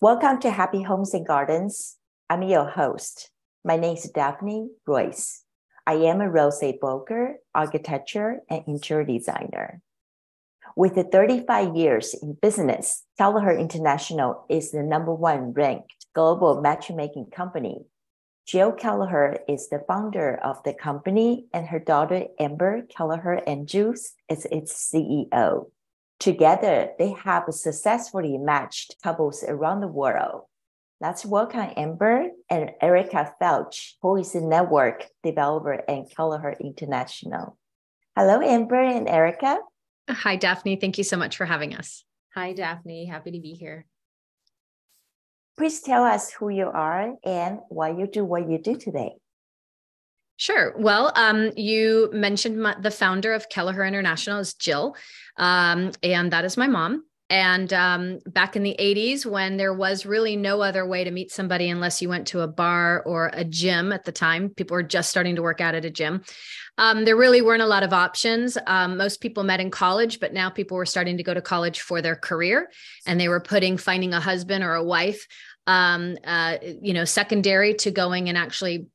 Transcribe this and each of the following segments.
Welcome to Happy Homes and Gardens. I'm your host. My name is Daphne Royse. I am a real estate broker, architecture, and interior designer. With 35 years in business, Kelleher International is the #1 ranked global matchmaking company. Jill Kelleher is the founder of the company, and her daughter Amber Kelleher-Andrews is its CEO. Together, they have successfully matched couples around the world. Let's welcome Amber and Erica Felsch, who is a network developer at Kelleher International. Hello, Amber and Erica. Hi, Daphne. Thank you so much for having us. Hi, Daphne. Happy to be here. Please tell us who you are and why you do what you do today. Sure. Well, you mentioned the founder of Kelleher International is Jill, and that is my mom. And back in the 80s, when there was really no other way to meet somebody unless you went to a bar or a gym at the time, people were just starting to work out at a gym. There really weren't a lot of options. Most people met in college, but now people were starting to go to college for their career, and they were finding a husband or a wife, secondary to going and actually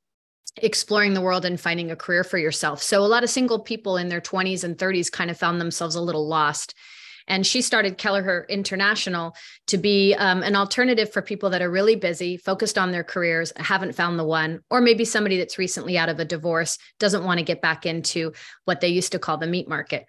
exploring the world and finding a career for yourself. So a lot of single people in their 20s and 30s kind of found themselves a little lost. And she started Kelleher International to be an alternative for people that are really busy, focused on their careers, haven't found the one, or maybe somebody that's recently out of a divorce, doesn't want to get back into what they used to call the meat market.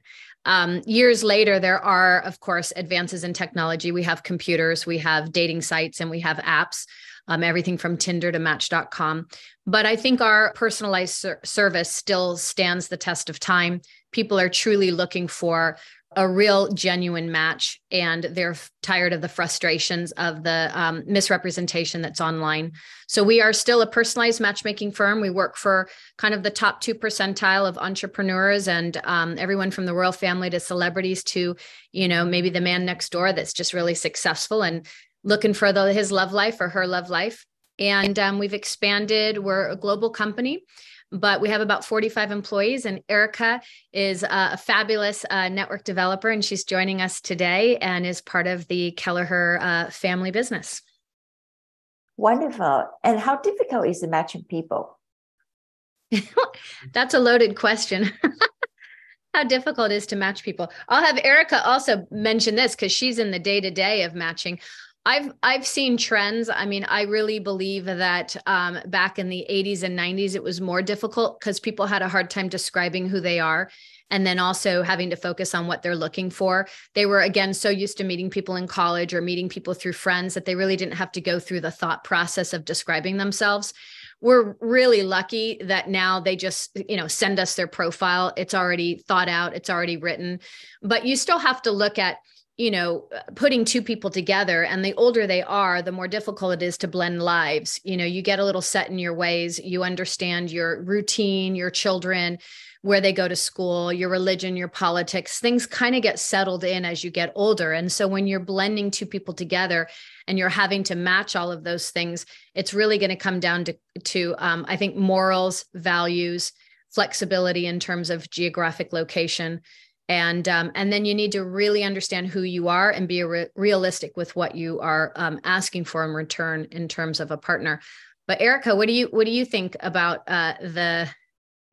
Years later, there are, of course, advances in technology. We have computers, we have dating sites, and we have apps, everything from Tinder to Match.com. But I think our personalized service still stands the test of time. People are truly looking for a real genuine match, and they're tired of the frustrations of the misrepresentation that's online. So we are still a personalized matchmaking firm. We work for kind of the top 2 percentile of entrepreneurs, and everyone from the royal family to celebrities to, maybe the man next door that's just really successful and looking for his love life or her love life. And we've expanded. We're a global company, but we have about 45 employees, and Erica is a fabulous network developer, and she's joining us today and is part of the Kelleher family business. Wonderful. And how difficult is it matching people? That's a loaded question. How difficult it is to match people. I'll have Erica also mention this because she's in the day-to-day of matching. I've seen trends. I mean, I really believe that back in the 80s and 90s, it was more difficult because people had a hard time describing who they are, and then also having to focus on what they're looking for. They were, again, so used to meeting people in college or meeting people through friends that they really didn't have to go through the thought process of describing themselves. We're really lucky that now they just, send us their profile. It's already thought out. It's already written, but you still have to look at putting two people together, and the older they are, the more difficult it is to blend lives. You get a little set in your ways. You understand your routine, your children, where they go to school, your religion, your politics. Things kind of get settled in as you get older. And so when you're blending two people together and you're having to match all of those things, it's really going to come down to I think, morals, values, flexibility in terms of geographic location. And then you need to really understand who you are and be realistic with what you are asking for in return in terms of a partner. But Erica, what do you think about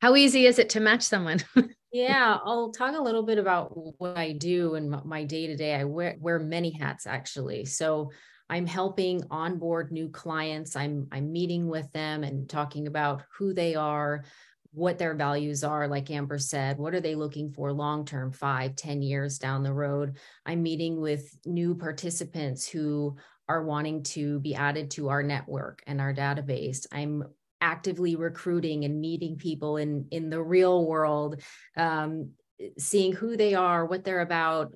how easy is it to match someone? Yeah, I'll talk a little bit about what I do in my day-to-day. I wear many hats, actually. So I'm helping onboard new clients. I'm meeting with them and talking about who they are, what their values are, like Amber said. What are they looking for long-term, 5, 10 years down the road? I'm meeting with new participants who are wanting to be added to our network and our database. I'm actively recruiting and meeting people in the real world, seeing who they are, what they're about,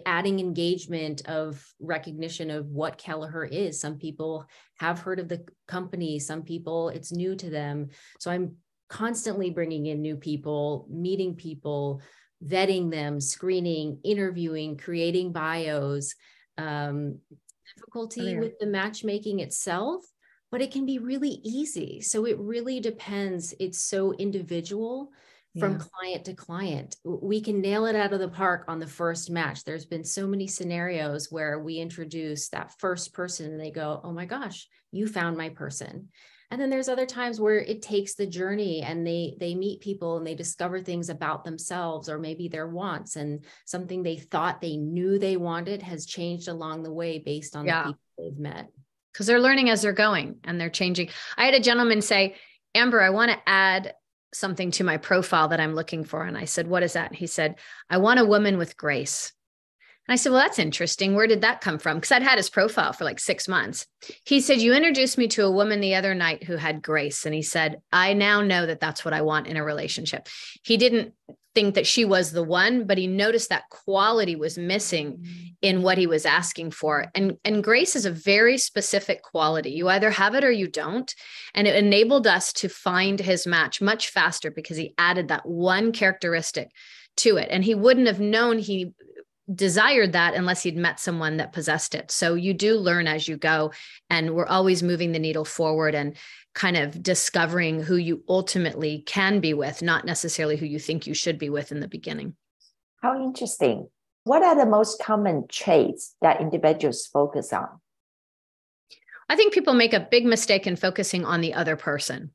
adding engagement of recognition of what Kelleher is. Some people have heard of the company, some people it's new to them. So I'm constantly bringing in new people, meeting people, vetting them, screening, interviewing, creating bios. Difficulty with the matchmaking itself, but it can be really easy. So it really depends. It's so individual. from client to client. We can nail it out of the park on the first match. There's been so many scenarios where we introduce that first person and they go, oh my gosh, you found my person. And then there's other times where it takes the journey and they meet people and they discover things about themselves or maybe their wants, and something they thought they knew they wanted has changed along the way based on the people they've met. Because they're learning as they're going and they're changing. I had a gentleman say, Amber, I want to add something to my profile that I'm looking for. And I said, what is that? And he said, I want a woman with grace. And I said, well, that's interesting. Where did that come from? Because I'd had his profile for like 6 months. He said, you introduced me to a woman the other night who had grace. And he said, I now know that that's what I want in a relationship. He didn't think that she was the one, but he noticed that quality was missing in what he was asking for. And grace is a very specific quality. You either have it or you don't. And it enabled us to find his match much faster because he added that one characteristic to it. And he wouldn't have known he desired that unless he'd met someone that possessed it. So you do learn as you go, and we're always moving the needle forward and kind of discovering who you ultimately can be with, not necessarily who you think you should be with in the beginning. How interesting. What are the most common traits that individuals focus on? I think people make a big mistake in focusing on the other person.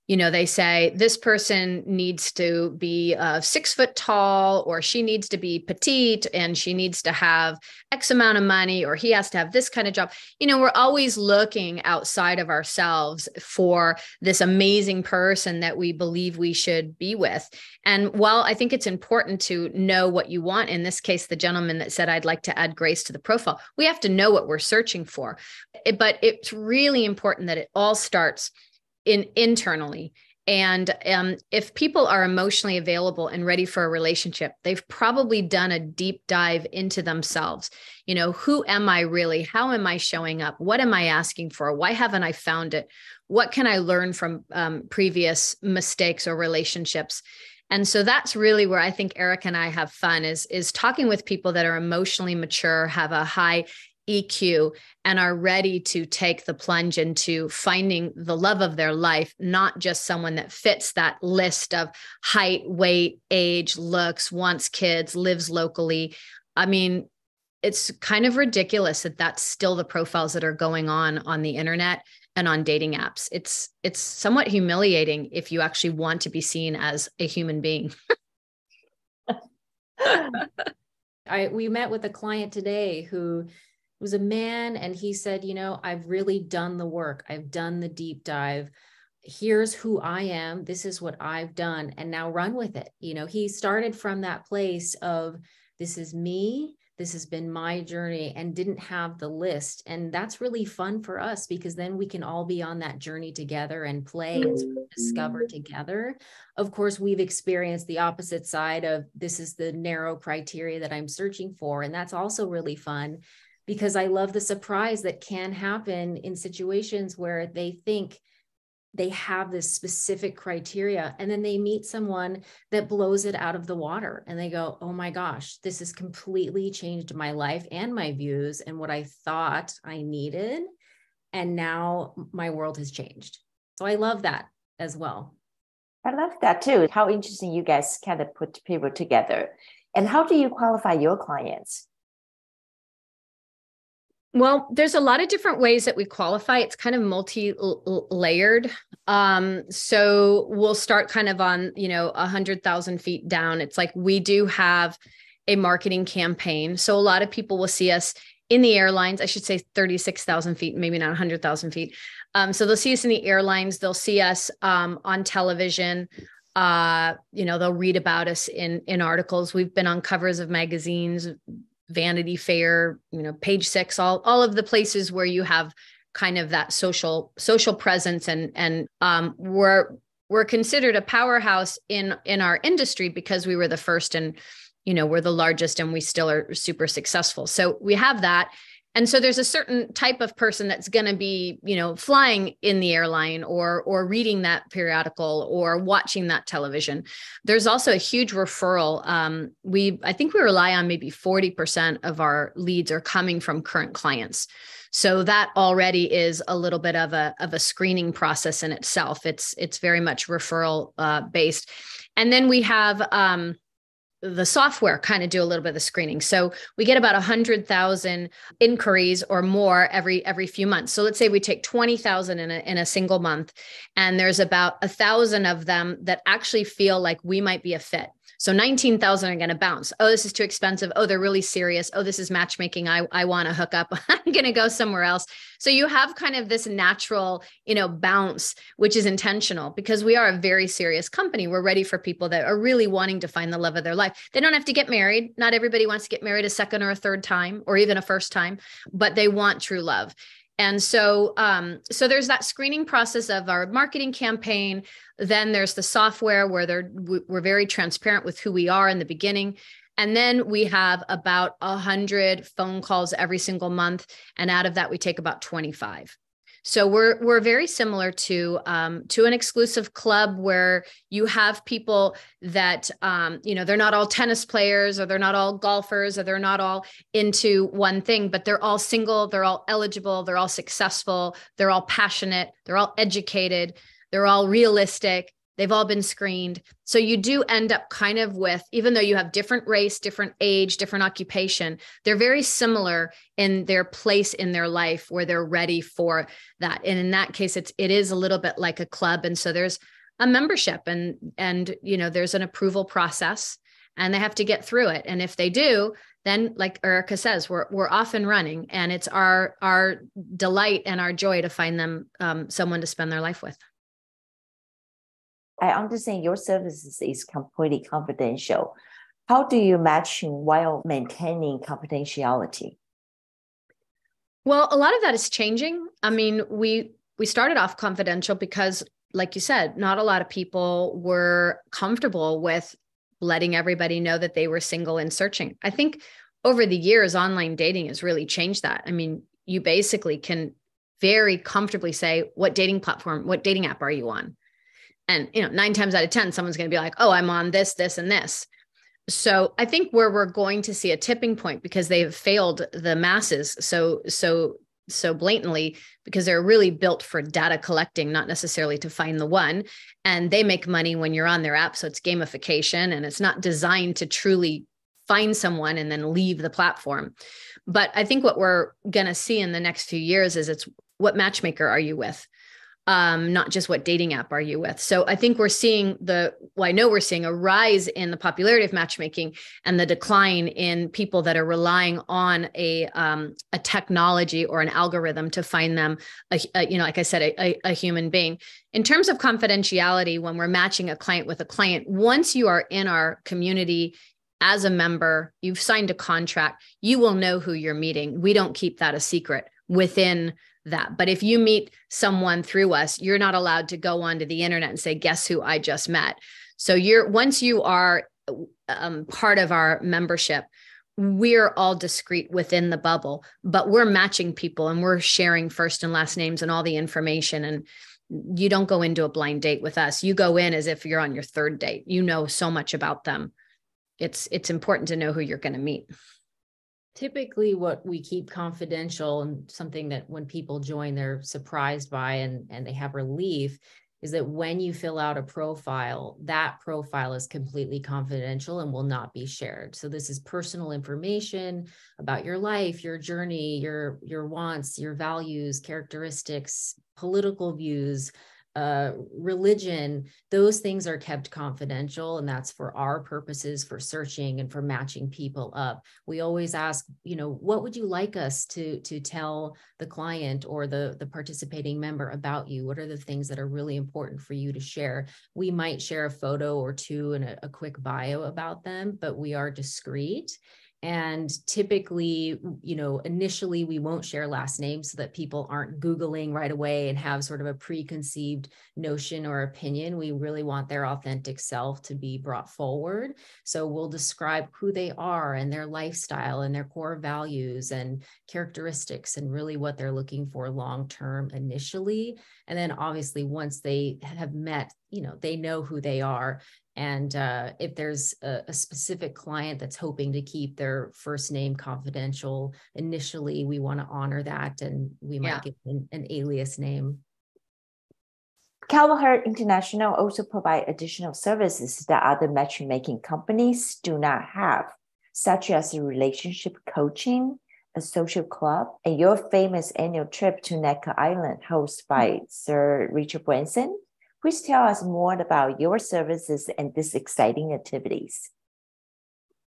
You know, they say this person needs to be 6 foot tall, or she needs to be petite, and she needs to have X amount of money, or he has to have this kind of job. You know, we're always looking outside of ourselves for this amazing person that we believe we should be with. And while I think it's important to know what you want, in this case, the gentleman that said, I'd like to add grace to the profile, we have to know what we're searching for. But it's really important that it all starts internally. And if people are emotionally available and ready for a relationship, they've probably done a deep dive into themselves. You know, who am I really? How am I showing up? What am I asking for? Why haven't I found it? What can I learn from previous mistakes or relationships? And so that's really where I think Erica and I have fun is talking with people that are emotionally mature, have a high EQ, and are ready to take the plunge into finding the love of their life, not just someone that fits that list of height, weight, age, looks, wants kids, lives locally. I mean, it's kind of ridiculous that that's still the profiles that are going on the internet and on dating apps. It's somewhat humiliating if you actually want to be seen as a human being. We met with a client today who was a man, and he said, you know, I've really done the work. I've done the deep dive. Here's who I am. This is what I've done. And now run with it. You know, he started from that place of, this is me. This has been my journey, and didn't have the list. And that's really fun for us because then we can all be on that journey together and play and sort of discover together. Of course, we've experienced the opposite side of, this is the narrow criteria that I'm searching for. And that's also really fun, because I love the surprise that can happen in situations where they think they have this specific criteria, and then they meet someone that blows it out of the water and they go, oh my gosh, this has completely changed my life and my views and what I thought I needed. And now my world has changed. So I love that as well. I love that too. How interesting you guys kind of put people together. And how do you qualify your clients? Well, there's a lot of different ways that we qualify. It's kind of multi-layered. So we'll start kind of on, 100,000 feet down. It's like we do have a marketing campaign. So a lot of people will see us in the airlines. I should say 36,000 feet, maybe not 100,000 feet. So they'll see us in the airlines. They'll see us on television. They'll read about us in articles. We've been on covers of magazines, Vanity Fair, Page Six, all of the places where you have kind of that social presence, and we're considered a powerhouse in our industry because we were the first, and we're the largest, and we still are super successful. So we have that. And so there's a certain type of person that's going to be, flying in the airline or reading that periodical or watching that television. There's also a huge referral. I think we rely on maybe 40% of our leads are coming from current clients. So that already is a little bit of a screening process in itself. It's very much referral based. And then we have the software kind of do a little bit of the screening. So we get about 100,000 inquiries or more every few months. So let's say we take 20,000 in a single month, and there's about 1,000 of them that actually feel like we might be a fit. So 19,000 are going to bounce. Oh, this is too expensive. Oh, they're really serious. Oh, this is matchmaking. I want to hook up. I'm going to go somewhere else. So you have kind of this natural, bounce, which is intentional because we are a very serious company. We're ready for people that are really wanting to find the love of their life. They don't have to get married. Not everybody wants to get married a second or a third time or even a first time, but they want true love. And so there's that screening process of our marketing campaign. Then there's the software where we're very transparent with who we are in the beginning. And then we have about 100 phone calls every single month. And out of that, we take about 25. So we're very similar to an exclusive club where you have people that, they're not all tennis players or they're not all golfers or they're not all into one thing, but they're all single, they're all eligible, they're all successful, they're all passionate, they're all educated, they're all realistic. They've all been screened. So you do end up kind of with, even though you have different race, different age, different occupation, they're very similar in their place in their life where they're ready for that. And in that case, it is a little bit like a club. And so there's a membership and there's an approval process and they have to get through it. And if they do, then like Erica says, we're off and running, and it's our delight and our joy to find them someone to spend their life with. I understand your services is completely confidential. How do you match while maintaining confidentiality? Well, a lot of that is changing. I mean, we started off confidential because, like you said, not a lot of people were comfortable with letting everybody know that they were single and searching. I think over the years, online dating has really changed that. I mean, you basically can very comfortably say, what dating platform, what dating app are you on? And, 9 times out of 10, someone's going to be like, oh, I'm on this, this, and this. So I think where we're going to see a tipping point because they've failed the masses so blatantly because they're really built for data collecting, not necessarily to find the one. And they make money when you're on their app. So it's gamification and it's not designed to truly find someone and then leave the platform. But I think what we're going to see in the next few years is it's what matchmaker are you with? Not just what dating app are you with. So I think we're seeing I know we're seeing a rise in the popularity of matchmaking and the decline in people that are relying on a technology or an algorithm to find them, like I said, a human being. In terms of confidentiality, when we're matching a client with a client, once you are in our community as a member, you've signed a contract, you will know who you're meeting. We don't keep that a secret within that. But if you meet someone through us, you're not allowed to go onto the internet and say, guess who I just met. So once you are part of our membership, we're all discreet within the bubble, but we're matching people and we're sharing first and last names and all the information. And you don't go into a blind date with us. You go in as if you're on your third date. You know so much about them. It's important to know who you're going to meet. Typically what we keep confidential and something that when people join, they're surprised by and they have relief is that when you fill out a profile, that profile is completely confidential and will not be shared. So this is personal information about your life, your journey, your wants, your values, characteristics, political views, religion. Those things are kept confidential, and that's for our purposes for searching and for matching people up. We always ask, what would you like us to tell the client or the participating member about you? What are the things that are really important for you to share? We might share a photo or two and a quick bio about them, but we are discreet. And typically, initially we won't share last names so that people aren't Googling right away and have sort of a preconceived notion or opinion. We really want their authentic self to be brought forward. So we'll describe who they are and their lifestyle and their core values and characteristics and really what they're looking for long-term initially. And then obviously once they have met, they know who they are. And if there's a specific client that's hoping to keep their first name confidential, initially, we want to honor that. And we might give an alias name. Kelleher International also provide additional services that other matchmaking companies do not have, such as relationship coaching, a social club, and your famous annual trip to Necker Island hosted by Sir Richard Branson. Please tell us more about your services and these exciting activities.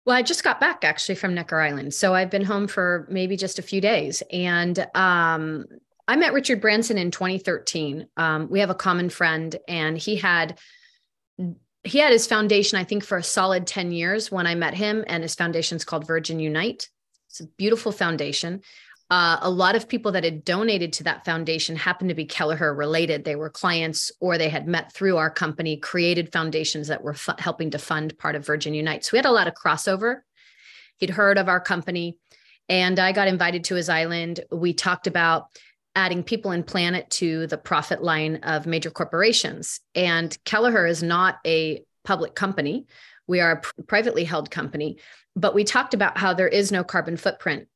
Well, I just got back actually from Necker Island. So I've been home for maybe just a few days. And I met Richard Branson in 2013. We have a common friend, and he had his foundation, I think, for a solid 10 years when I met him, and his foundation's called Virgin Unite. It's a beautiful foundation. A lot of people that had donated to that foundation happened to be Kelleher related. They were clients, or they had met through our company, created foundations that were helping to fund part of Virgin Unite. So we had a lot of crossover. He'd heard of our company, and I got invited to his island. We talked about adding people and planet to the profit line of major corporations. And Kelleher is not a public company. We are a privately held company, but we talked about how there is no carbon footprint.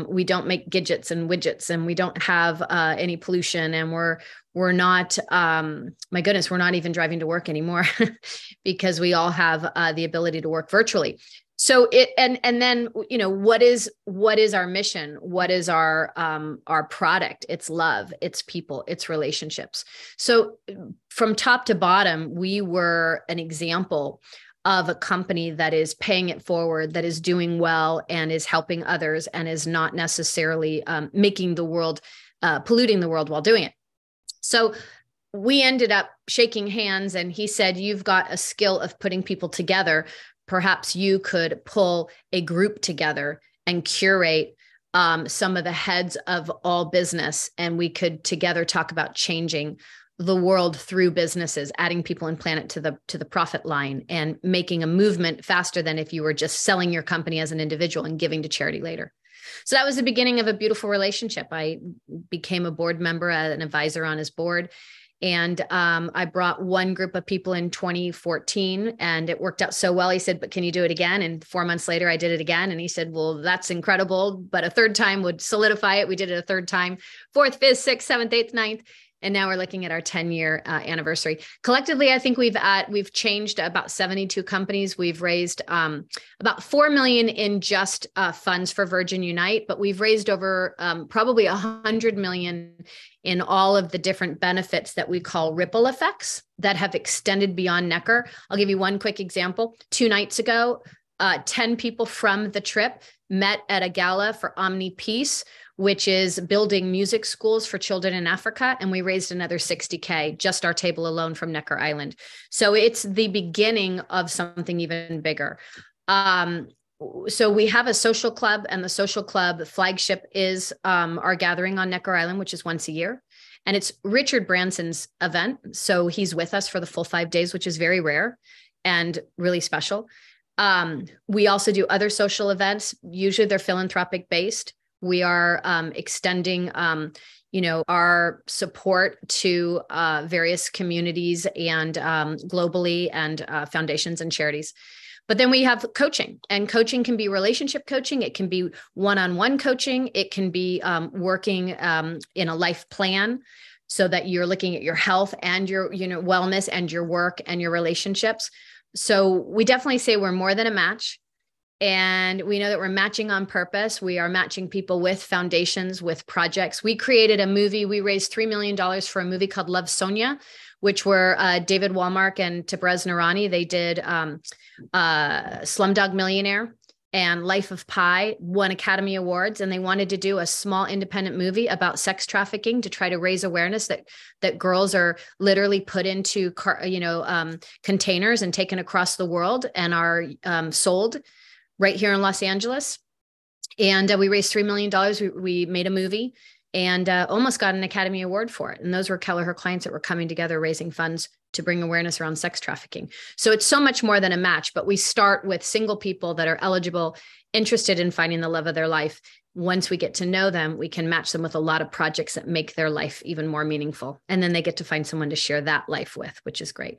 We don't make gadgets and widgets, and we don't have any pollution, and we're not, my goodness, we're not even driving to work anymore because we all have the ability to work virtually. So and then, you know, what is our mission? What is our product? It's love, it's people, it's relationships. So from top to bottom, we were an example of a company that is paying it forward, that is doing well and is helping others, and is not necessarily making the world, polluting the world while doing it. So we ended up shaking hands, and he said, "You've got a skill of putting people together. Perhaps you could pull a group together and curate some of the heads of all business, and we could together talk about changing the world through businesses, adding people and planet to the profit line, and making a movement faster than if you were just selling your company as an individual and giving to charity later." So that was the beginning of a beautiful relationship. I became a board member, an advisor on his board. And I brought one group of people in 2014, and it worked out so well. He said, "But can you do it again?" And 4 months later, I did it again. And he said, "Well, that's incredible, but a third time would solidify it." We did it a third time, fourth, fifth, sixth, seventh, eighth, ninth. And now we're looking at our 10-year anniversary. Collectively, I think we've changed about 72 companies. We've raised about $4 million in just funds for Virgin Unite, but we've raised over probably $100 million in all of the different benefits that we call ripple effects that have extended beyond Necker. I'll give you one quick example. 2 nights ago, 10 people from the trip met at a gala for Omni Peace, which is building music schools for children in Africa. And we raised another $60K, just our table alone from Necker Island. So it's the beginning of something even bigger. So we have a social club, and the social club flagship is our gathering on Necker Island, which is once a year. And it's Richard Branson's event. So he's with us for the full 5 days, which is very rare and really special. We also do other social events. Usually they're philanthropic based. We are extending, our support to various communities and globally, and foundations and charities. But then we have coaching, and coaching can be relationship coaching. It can be one-on-one coaching. It can be working in a life plan, so that you're looking at your health and your, wellness and your work and your relationships. So we definitely say we're more than a match. And we know that we're matching on purpose. We are matching people with foundations, with projects. We created a movie. We raised $3 million for a movie called Love, Sonia, which were David Walmark and Tabrez Noorani. They did Slumdog Millionaire and Life of Pi, won Academy Awards. And they wanted to do a small independent movie about sex trafficking to try to raise awareness that girls are literally put into containers and taken across the world and are sold right here in Los Angeles. And we raised $3 million. We made a movie and almost got an Academy Award for it. And those were Kelleher clients that were coming together, raising funds to bring awareness around sex trafficking. So it's so much more than a match, but we start with single people that are eligible, interested in finding the love of their life. Once we get to know them, we can match them with a lot of projects that make their life even more meaningful. And then they get to find someone to share that life with, which is great.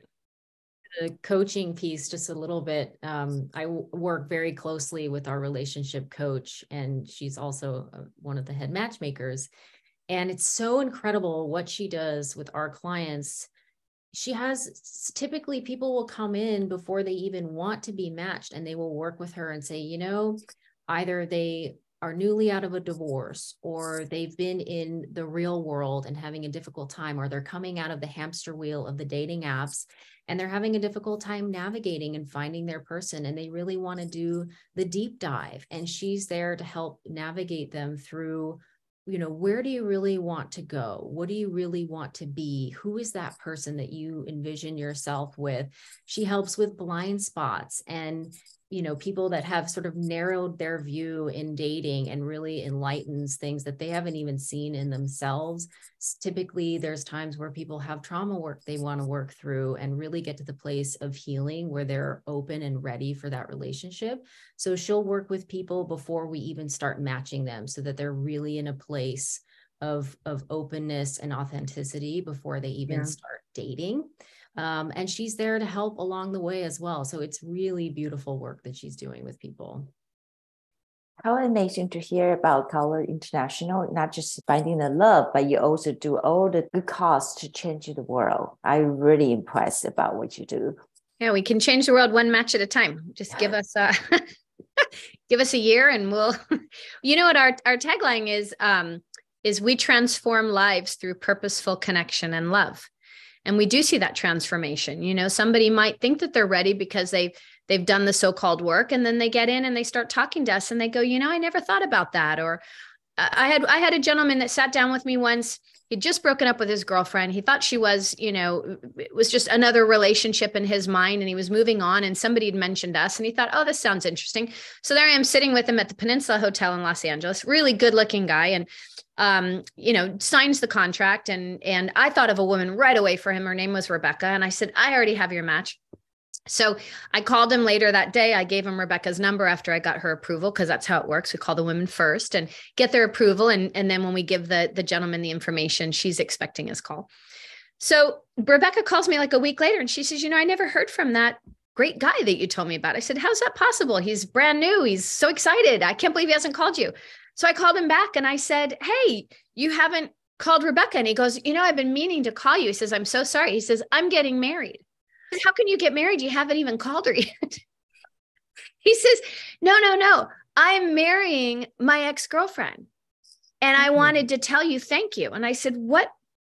The coaching piece, just a little bit. I work very closely with our relationship coach, and she's also one of the head matchmakers. And it's so incredible what she does with our clients she has, typically people will come in before they even want to be matched, and they will work with her and say, you know, either they are newly out of a divorce, or they've been in the real world and having a difficult time, or they're coming out of the hamster wheel of the dating apps and they're having a difficult time navigating and finding their person, and they really want to do the deep dive. And she's there to help navigate them through, you know, where do you really want to go? What do you really want to be? Who is that person that you envision yourself with? She helps with blind spots and, you know, people that have sort of narrowed their view in dating, and really enlightens things that they haven't even seen in themselves. Typically, there's times where people have trauma work they want to work through and really get to the place of healing where they're open and ready for that relationship. So she'll work with people before we even start matching them, so that they're really in a place of openness and authenticity before they even start dating. And she's there to help along the way as well. So it's really beautiful work that she's doing with people. How amazing to hear about Kelleher International, not just finding the love, but you also do all the good cause to change the world. I'm really impressed about what you do. Yeah, we can change the world one match at a time. Just give us give us a year and we'll, you know what our tagline is we transform lives through purposeful connection and love. And we do see that transformation. You know, somebody might think that they're ready because they've done the so-called work, and then they get in and they start talking to us and they go, you know, I never thought about that. Or I had a gentleman that sat down with me once. He'd just broken up with his girlfriend. He thought she was, you know, it was just another relationship in his mind, and he was moving on, and somebody had mentioned us and he thought, oh, this sounds interesting. So there I am sitting with him at the Peninsula Hotel in Los Angeles, really good looking guy. And you know, signs the contract, and I thought of a woman right away for him. Her name was Rebecca. And I said, I already have your match. So I called him later that day. I gave him Rebecca's number after I got her approval, because that's how it works. We call the women first and get their approval. And then when we give the gentleman the information, she's expecting his call. So Rebecca calls me like a week later and she says, you know, I never heard from that great guy that you told me about. I said, how's that possible? He's brand new. He's so excited. I can't believe he hasn't called you. So I called him back and I said, hey, you haven't called Rebecca. And he goes, you know, I've been meaning to call you. He says, I'm so sorry. He says, I'm getting married. I said, how can you get married? You haven't even called her yet. He says, no. I'm marrying my ex-girlfriend. And I wanted to tell you, thank you. And I said,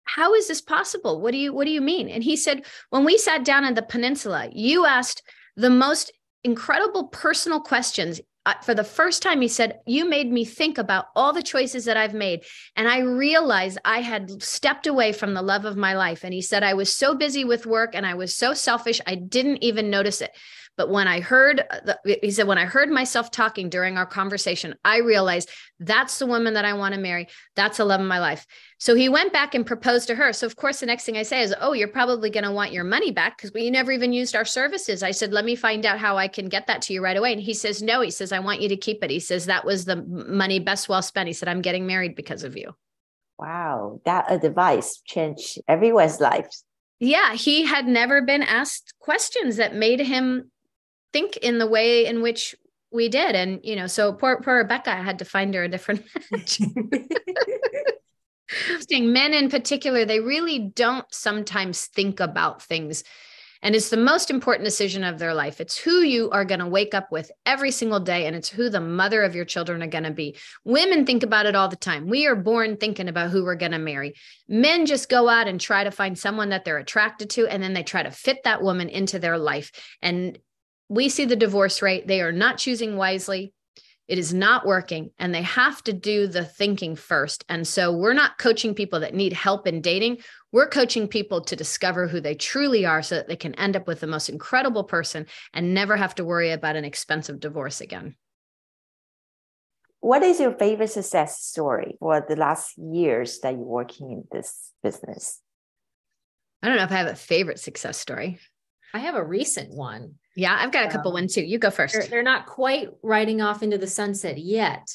how is this possible? What do you mean? And he said, when we sat down on the Peninsula, you asked the most incredible personal questions. For the first time, he said, you made me think about all the choices that I've made. And I realized I had stepped away from the love of my life. And he said, I was so busy with work and I was so selfish, I didn't even notice it. But when I heard, he said, when I heard myself talking during our conversation, I realized that's the woman that I want to marry. That's the love of my life. So he went back and proposed to her. So of course, the next thing I say is, oh, you're probably going to want your money back because you never even used our services. I said, let me find out how I can get that to you right away. And he says, no, he says, I want you to keep it. He says, that was the money best well spent. He said, I'm getting married because of you. Wow. That advice changed everyone's life. Yeah. He had never been asked questions that made him think in the way in which we did. And, you know, so poor Rebecca, I had to find her a different match. Men in particular, they really don't sometimes think about things. And it's the most important decision of their life. It's who you are going to wake up with every single day. And it's who the mother of your children are going to be. Women think about it all the time. We are born thinking about who we're going to marry. Men just go out and try to find someone that they're attracted to. And then they try to fit that woman into their life. And we see the divorce rate. They are not choosing wisely. It is not working, and they have to do the thinking first. And so we're not coaching people that need help in dating. We're coaching people to discover who they truly are so that they can end up with the most incredible person and never have to worry about an expensive divorce again. What is your favorite success story for the last years that you're working in this business? I don't know if I have a favorite success story. I have a recent one. Yeah, I've got a couple ones too. You go first. They're not quite riding off into the sunset yet,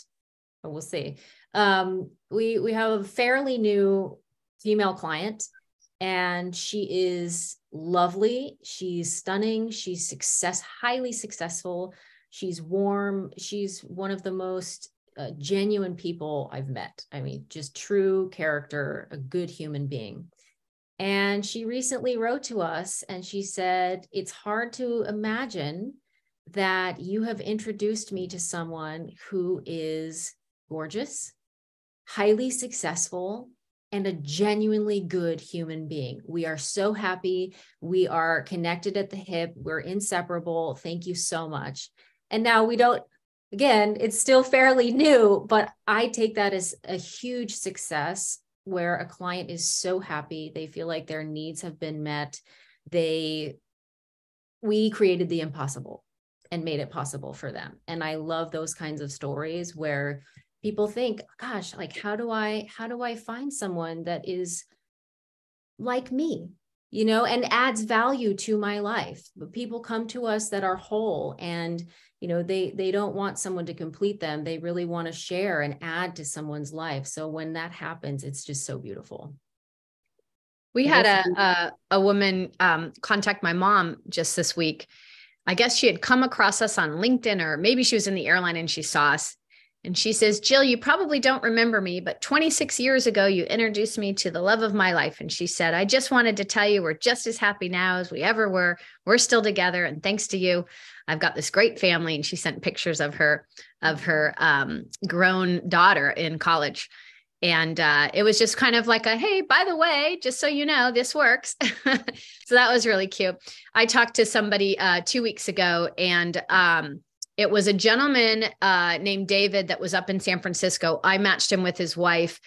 but we'll see. We have a fairly new female client, and she is lovely. She's stunning. She's highly successful. She's warm. She's one of the most genuine people I've met. I mean, just true character, a good human being. And she recently wrote to us and she said, it's hard to imagine that you have introduced me to someone who is gorgeous, highly successful, and a genuinely good human being. We are so happy. We are connected at the hip. We're inseparable. Thank you so much. And now we don't, again, it's still fairly new, but I take that as a huge success where a client is so happy. They feel like their needs have been met. We created the impossible and made it possible for them. And I love those kinds of stories where people think, gosh, like, how do I find someone that is like me, and adds value to my life? But people come to us that are whole, and, they don't want someone to complete them. They really want to share and add to someone's life. So when that happens, it's just so beautiful. We had a woman contact my mom just this week. I guess she had come across us on LinkedIn, or maybe she was in the airline and she saw us. And she says, Jill, you probably don't remember me, but 26 years ago, you introduced me to the love of my life. And she said, I just wanted to tell you, we're just as happy now as we ever were. We're still together. And thanks to you, I've got this great family. And she sent pictures of her grown daughter in college. And it was just kind of like hey, by the way, just so you know, this works. So that was really cute. I talked to somebody 2 weeks ago, and it was a gentleman named David that was up in San Francisco. I matched him with his wife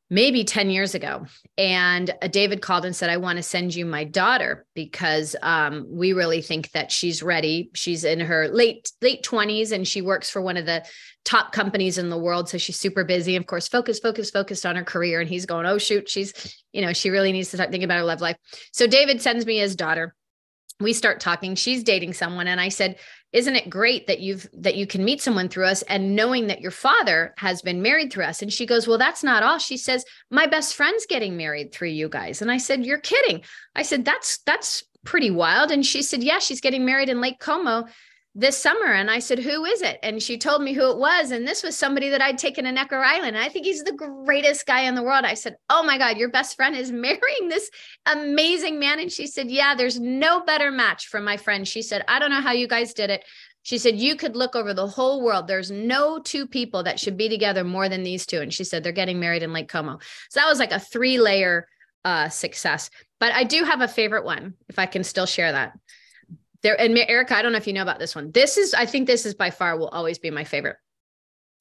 maybe 10 years ago. And David called and said, I want to send you my daughter because we really think that she's ready. She's in her late 20s and she works for one of the top companies in the world. So she's super busy, of course, focused on her career. And he's going, oh, shoot, she really needs to start thinking about her love life. So David sends me his daughter. We start talking. She's dating someone. And I said, isn't it great that you can meet someone through us, and knowing that your father has been married through us? And she goes, well, that's not all. She says, my best friend's getting married through you guys. And I said, you're kidding. I said, that's pretty wild. And she said, yeah, she's getting married in Lake Como this summer. And I said, who is it? And she told me who it was. And this was somebody that I'd taken to Necker Island. And I think he's the greatest guy in the world. I said, oh my God, your best friend is marrying this amazing man. And she said, yeah, there's no better match for my friend. She said, I don't know how you guys did it. She said, you could look over the whole world. There's no two people that should be together more than these two. And she said, they're getting married in Lake Como. So that was like a 3-layer success. But I do have a favorite one, if I can still share that. And Erica, I don't know if you know about this one. I think this is by far will always be my favorite.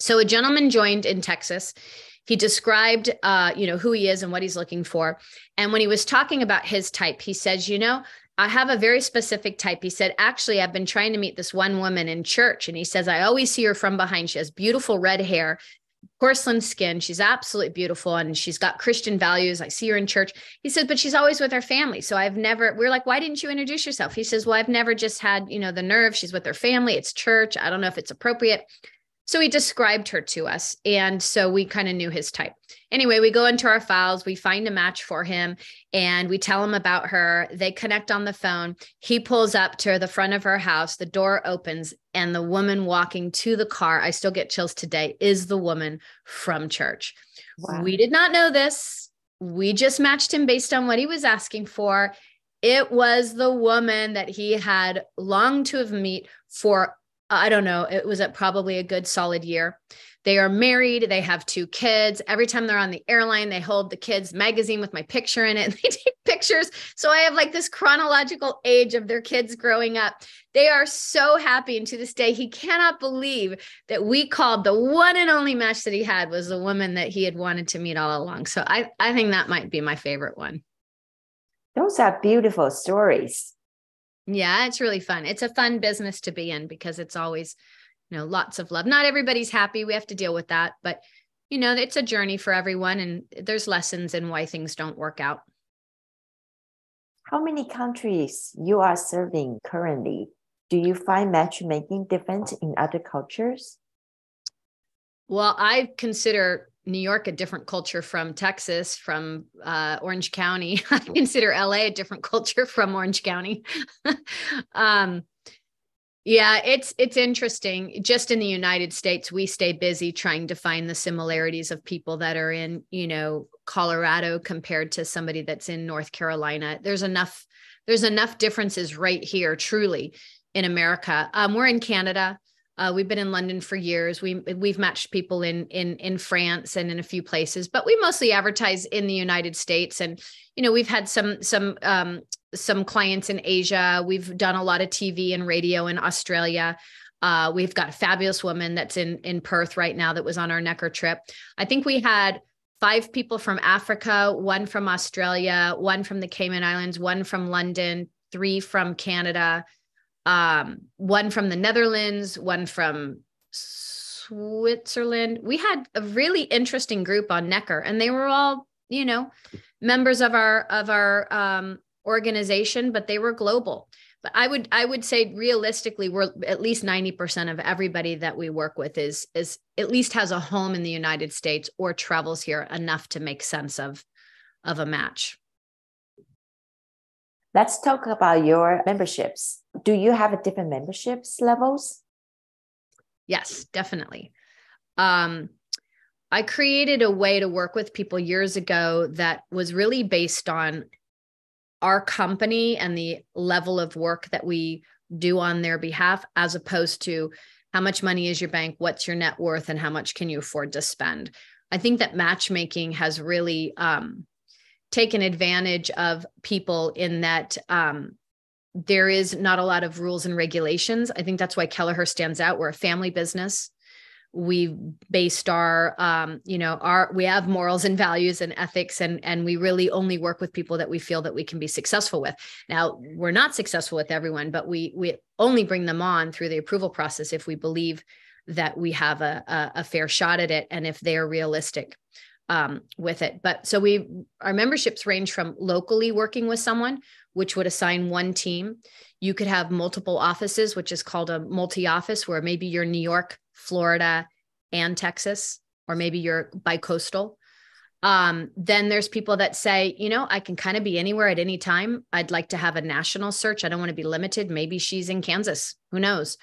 So a gentleman joined in Texas. He described, who he is and what he's looking for. And when he was talking about his type, he says, I have a very specific type. He said, actually, I've been trying to meet this one woman in church. And he says, I always see her from behind. She has beautiful red hair, porcelain skin. She's absolutely beautiful. And she's got Christian values. I see her in church. He said, but she's always with her family. So we're like, why didn't you introduce yourself? He says, well, I've never just had, the nerve. She's with her family. It's church. I don't know if it's appropriate. So he described her to us. And so we kind of knew his type. Anyway, we go into our files, we find a match for him, and we tell him about her. They connect on the phone. He pulls up to the front of her house. The door opens, and the woman walking to the car, I still get chills today, is the woman from church. Wow. We did not know this. We just matched him based on what he was asking for. It was the woman that he had longed to have met for, I don't know, it was probably a good solid year. They are married. They have 2 kids. Every time they're on the airline, they hold the kids' magazine with my picture in it. And they take pictures. So I have like this chronological age of their kids growing up. They are so happy. And to this day, he cannot believe that we called the one and only match that he had was the woman that he had wanted to meet all along. So I think that might be my favorite one. Those are beautiful stories. Yeah, it's really fun. It's a fun business to be in because it's always, lots of love. Not everybody's happy. We have to deal with that, but it's a journey for everyone, and there's lessons in why things don't work out. How many countries you are serving currently? Do you find matchmaking different in other cultures? Well, I consider New York a different culture from Texas, from Orange County. I consider LA a different culture from Orange County. Yeah, it's interesting. Just in the United States, we stay busy trying to find the similarities of people that are in, Colorado compared to somebody that's in North Carolina. There's enough differences right here, truly, in America. We're in Canada. We've been in London for years. We've matched people in France and in a few places, but we mostly advertise in the United States. And we've had some clients in Asia. We've done a lot of TV and radio in Australia. We've got a fabulous woman that's in Perth right now that was on our Necker trip. I think we had 5 people from Africa, 1 from Australia, 1 from the Cayman Islands, 1 from London, 3 from Canada, 1 from the Netherlands, 1 from Switzerland. We had a really interesting group on Necker, and they were all, members of our organization, but they were global. But I would say realistically, we're at least 90% of everybody that we work with is at least has a home in the United States or travels here enough to make sense of a match. Let's talk about your memberships. Do you have different memberships levels? Yes, definitely. I created a way to work with people years ago that was really based on our company and the level of work that we do on their behalf, as opposed to how much money is your bank, what's your net worth, and how much can you afford to spend. I think that matchmaking has really taken advantage of people in that there is not a lot of rules and regulations. I think that's why Kelleher stands out. We're a family business. We based we have morals and values and ethics, and we really only work with people that we feel that we can be successful with. Now, we're not successful with everyone, but we only bring them on through the approval process if we believe that we have a fair shot at it, and if they are realistic with it. But so our memberships range from locally working with someone, which would assign 1 team. You could have multiple offices, which is called a multi-office, where maybe you're New York, Florida, and Texas, or maybe you're bi-coastal. Then there's people that say, I can kind of be anywhere at any time. I'd like to have a national search. I don't want to be limited. Maybe she's in Kansas. Who knows?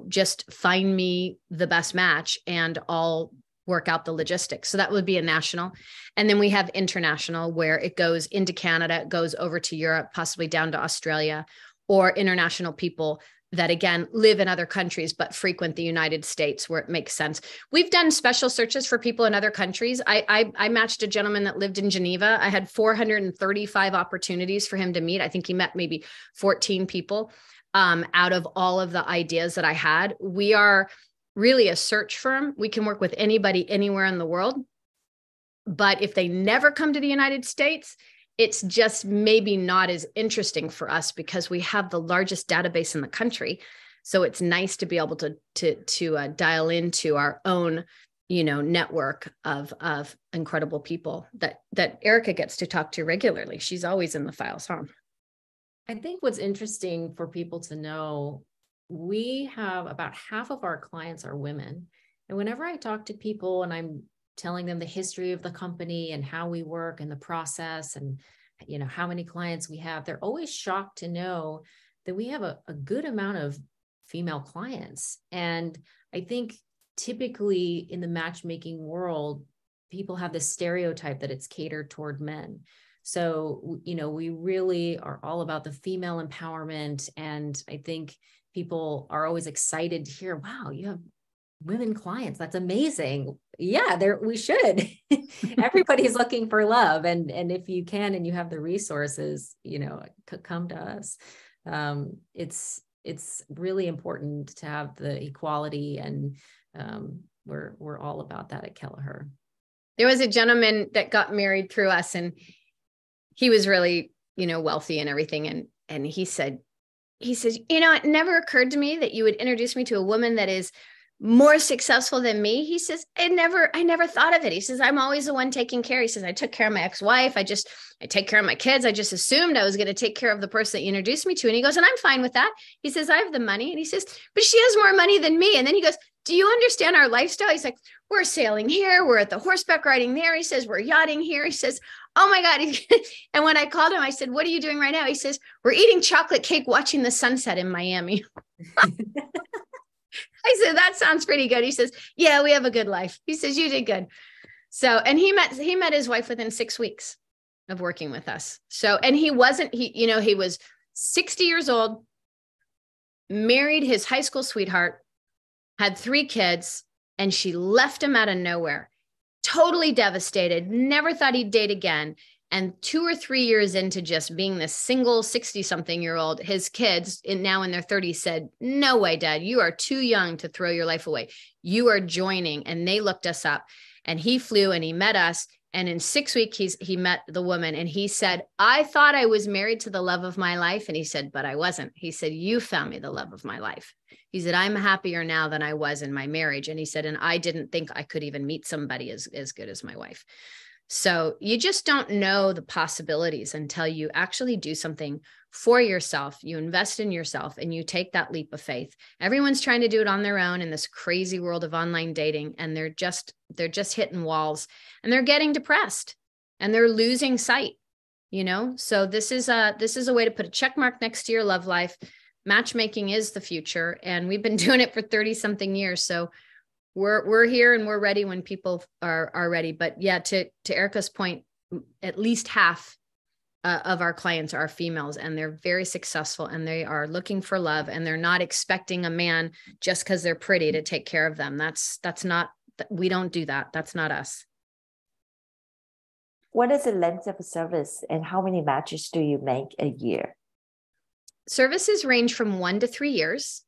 Just find me the best match and I'll work out the logistics. So that would be a national. And then we have international, where it goes into Canada, it goes over to Europe, possibly down to Australia, or international people that, again, live in other countries, but frequent the United States where it makes sense. We've done special searches for people in other countries. I matched a gentleman that lived in Geneva. I had 435 opportunities for him to meet. I think he met maybe 14 people out of all of the ideas that I had. We are really a search firm. We can work with anybody anywhere in the world. But if they never come to the United States, it's just maybe not as interesting for us because we have the largest database in the country. So it's nice to be able to dial into our own, network of incredible people that Erica gets to talk to regularly. She's always in the files, huh? I think what's interesting for people to know, we have about half of our clients are women. And whenever I talk to people and I'm telling them the history of the company and how we work and the process and, how many clients we have, they're always shocked to know that we have a good amount of female clients. And I think typically in the matchmaking world, people have this stereotype that it's catered toward men. So, we really are all about the female empowerment. And I think people are always excited to hear, wow, you have women clients. That's amazing. Yeah, we should. Everybody's looking for love. And if you can, and you have the resources, come to us. It's really important to have the equality, and we're all about that at Kelleher. There was a gentleman that got married through us, and he was really, wealthy and everything. And he says, it never occurred to me that you would introduce me to a woman that is more successful than me. He says, I never thought of it. He says, I'm always the one taking care. He says, I took care of my ex-wife. I take care of my kids. I just assumed I was going to take care of the person that you introduced me to. And he goes, and I'm fine with that. He says, I have the money. And he says, but she has more money than me. And then he goes, do you understand our lifestyle? He's like, we're sailing here. We're at the horseback riding there. He says, we're yachting here. He says, Oh my God. And when I called him, I said, what are you doing right now? He says, we're eating chocolate cake, watching the sunset in Miami. I said, that sounds pretty good. He says, yeah, we have a good life. He says, you did good. So, and he met his wife within 6 weeks of working with us. So, and he was 60 years old, married his high school sweetheart, had 3 kids, and she left him out of nowhere. Totally devastated, never thought he'd date again. And 2 or 3 years into just being this single 60-something-year-old, his kids, now in their 30s, said, no way, Dad, you are too young to throw your life away. You are joining. And they looked us up, and he flew and he met us. And in 6 weeks, he met the woman, and he said, I thought I was married to the love of my life. And he said, but I wasn't. He said, you found me the love of my life. He said, I'm happier now than I was in my marriage. And he said, and I didn't think I could even meet somebody as good as my wife. So you just don't know the possibilities until you actually do something for yourself. You invest in yourself and you take that leap of faith. Everyone's trying to do it on their own in this crazy world of online dating. And they're just hitting walls, and they're getting depressed, and they're losing sight, So this is a way to put a check mark next to your love life. Matchmaking is the future, and we've been doing it for 30 something years. So we're here and we're ready when people are ready. But yeah, to Erica's point, at least half of our clients are females, and they're very successful, and they are looking for love, and they're not expecting a man just because they're pretty to take care of them. That's not, we don't do that. That's not us. What is the length of a service, and how many matches do you make a year? Services range from 1 to 3 years,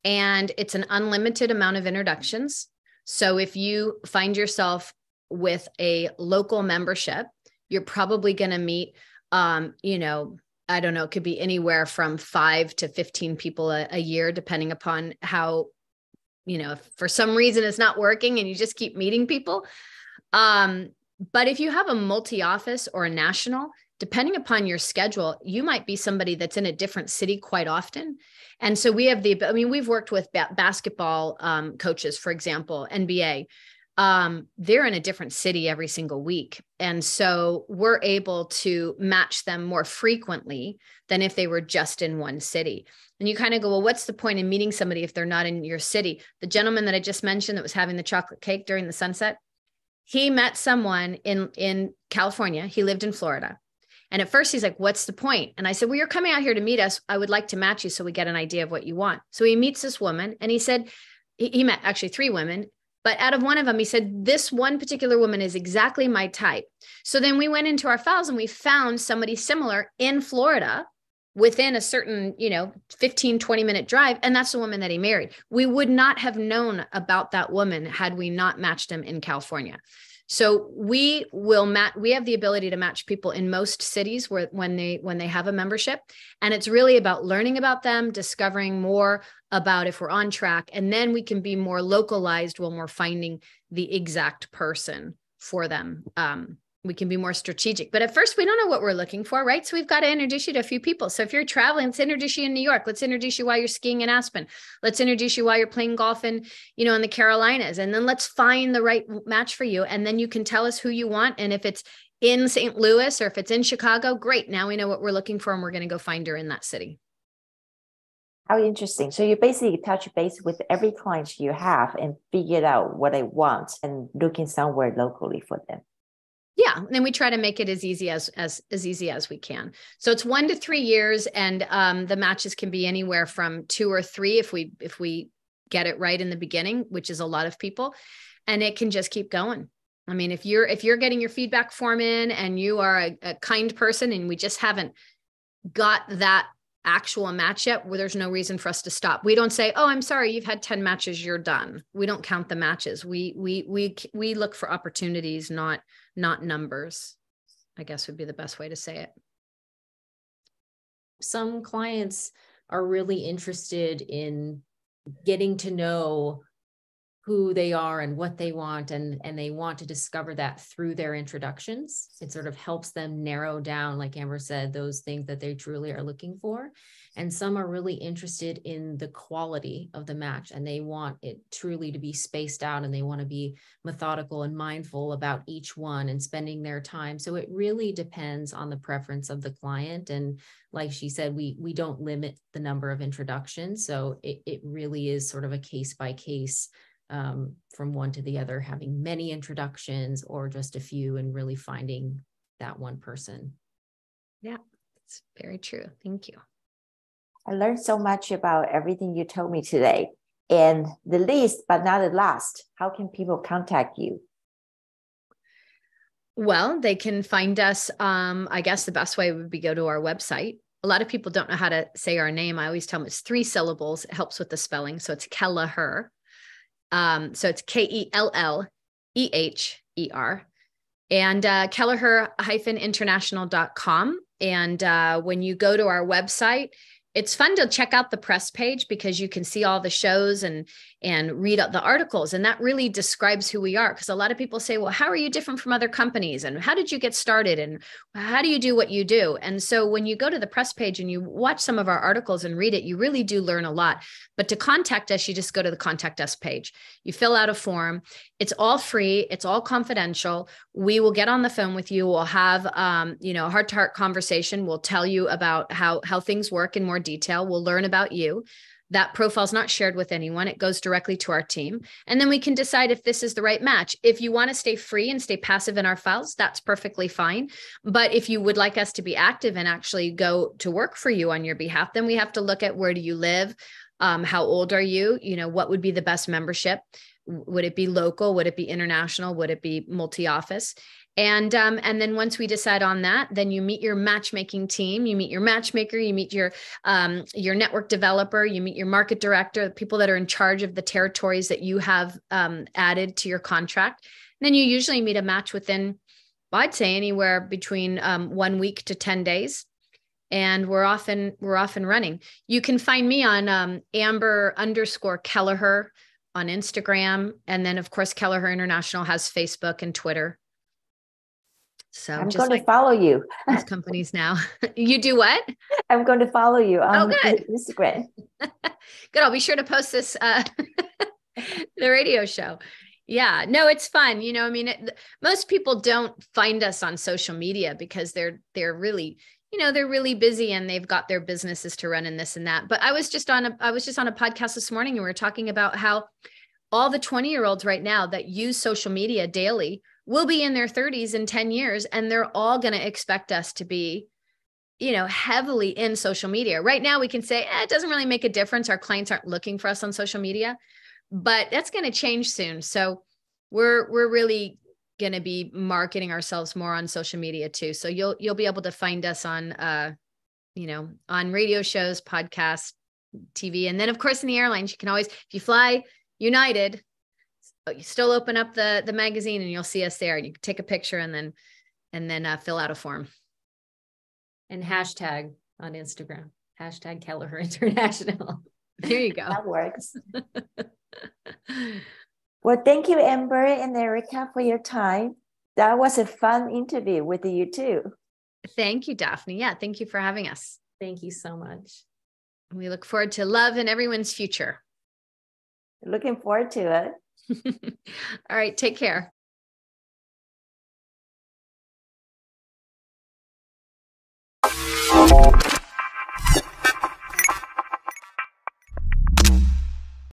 and it's an unlimited amount of introductions. So if you find yourself with a local membership, you're probably going to meet, I don't know, it could be anywhere from 5 to 15 people a year, depending upon how, if for some reason it's not working and you just keep meeting people. But if you have a multi-office or a national, depending upon your schedule, you might be somebody that's in a different city quite often. And so we've worked with basketball coaches, for example, NBA. They're in a different city every single week. And so we're able to match them more frequently than if they were just in one city. And you kind of go, well, what's the point in meeting somebody if they're not in your city? The gentleman that I just mentioned that was having the chocolate cake during the sunset, he met someone in California. He lived in Florida. And at first he's like, what's the point? And I said, well, you're coming out here to meet us. I would like to match you so we get an idea of what you want. So he meets this woman, and he said, he met actually 3 women, but out of one of them, he said, this one particular woman is exactly my type. So then we went into our files and we found somebody similar in Florida within a certain, 15, 20-minute drive. And that's the woman that he married. We would not have known about that woman had we not matched him in California. So we have the ability to match people in most cities when they have a membership. And it's really about learning about them, discovering more about if we're on track, and then we can be more localized when we're finding the exact person for them. We can be more strategic, but at first we don't know what we're looking for, right? So we've got to introduce you to a few people. So if you're traveling, let's introduce you in New York. Let's introduce you while you're skiing in Aspen. Let's introduce you while you're playing golf in the Carolinas. And then let's find the right match for you. And then you can tell us who you want. And if it's in St. Louis or if it's in Chicago, great. Now we know what we're looking for, and we're going to go find her in that city. How interesting. So you basically touch base with every client you have and figure out what they want and looking somewhere locally for them. Yeah. And we try to make it as easy as we can. So it's 1 to 3 years. And the matches can be anywhere from 2 or 3 if we get it right in the beginning, which is a lot of people. And it can just keep going. I mean, if you're getting your feedback form in and you are a kind person and we just haven't got that actual match yet, where there's no reason for us to stop. We don't say, oh, I'm sorry, you've had 10 matches, you're done. We don't count the matches. We look for opportunities, not numbers, I guess would be the best way to say it. Some clients are really interested in getting to know who they are and what they want, and they want to discover that through their introductions. It sort of helps them narrow down, like Amber said, those things that they truly are looking for. And some are really interested in the quality of the match, and they want it truly to be spaced out, and they want to be methodical and mindful about each one and spending their time. So it really depends on the preference of the client. And like she said, we don't limit the number of introductions. So it really is sort of a case by case, from one to the other, having many introductions or just a few, and really finding that one person. Yeah, it's very true. Thank you. I learned so much about everything you told me today. And the least, but not the last, how can people contact you? Well, they can find us. I guess the best way would be go to our website. A lot of people don't know how to say our name. I always tell them it's 3 syllables. It helps with the spelling. So it's Kelleher. So it's Kelleher, and Kelleher-International.com. And when you go to our website, it's fun to check out the press page, because you can see all the shows and read the articles. And that really describes who we are. Because a lot of people say, well, how are you different from other companies? And how did you get started? And how do you do what you do? And so when you go to the press page and you watch some of our articles and read it, you really do learn a lot. But to contact us, you just go to the contact us page. You fill out a form. It's all free. It's all confidential. We will get on the phone with you. We'll have, a heart-to-heart conversation. We'll tell you about how things work in more detail. We'll learn about you. That profile is not shared with anyone. It goes directly to our team. And then we can decide if this is the right match. If you want to stay free and stay passive in our files, that's perfectly fine. But if you would like us to be active and actually go to work for you on your behalf, then we have to look at, where do you live? How old are you? What would be the best membership? Would it be local? Would it be international? Would it be multi-office? And then once we decide on that, then you meet your matchmaking team, you meet your matchmaker, you meet your network developer, you meet your market director, the people that are in charge of the territories that you have added to your contract. And then you usually meet a match within, I'd say, anywhere between 1 week to 10 days. And we're off and running. You can find me on Amber_Kelleher on Instagram. And then of course, Kelleher International has Facebook and Twitter. So I'm just going to follow you. These companies now. You do what? I'm going to follow you on Instagram. Good. I'll be sure to post this, the radio show. Yeah, no, it's fun. Most people don't find us on social media because they're really, they're really busy and they've got their businesses to run and this and that. But I was just on a podcast this morning, and we were talking about how all the 20-year-olds right now that use social media daily will be in their 30s in 10 years, and they're all going to expect us to be, heavily in social media. Right now, we can say, it doesn't really make a difference. Our clients aren't looking for us on social media, but that's going to change soon. So we're really going to be marketing ourselves more on social media too. So you'll be able to find us on, on radio shows, podcasts, TV. And then of course, in the airlines, you can always, if you fly United, you still open up the magazine and you'll see us there, and you can take a picture and then fill out a form. And hashtag on Instagram, hashtag Kelleher International. There you go. That works. Well, thank you, Amber and Erica, for your time. That was a fun interview with you too. Thank you, Daphne. Yeah, thank you for having us. Thank you so much. We look forward to love in everyone's future. Looking forward to it. All right, take care.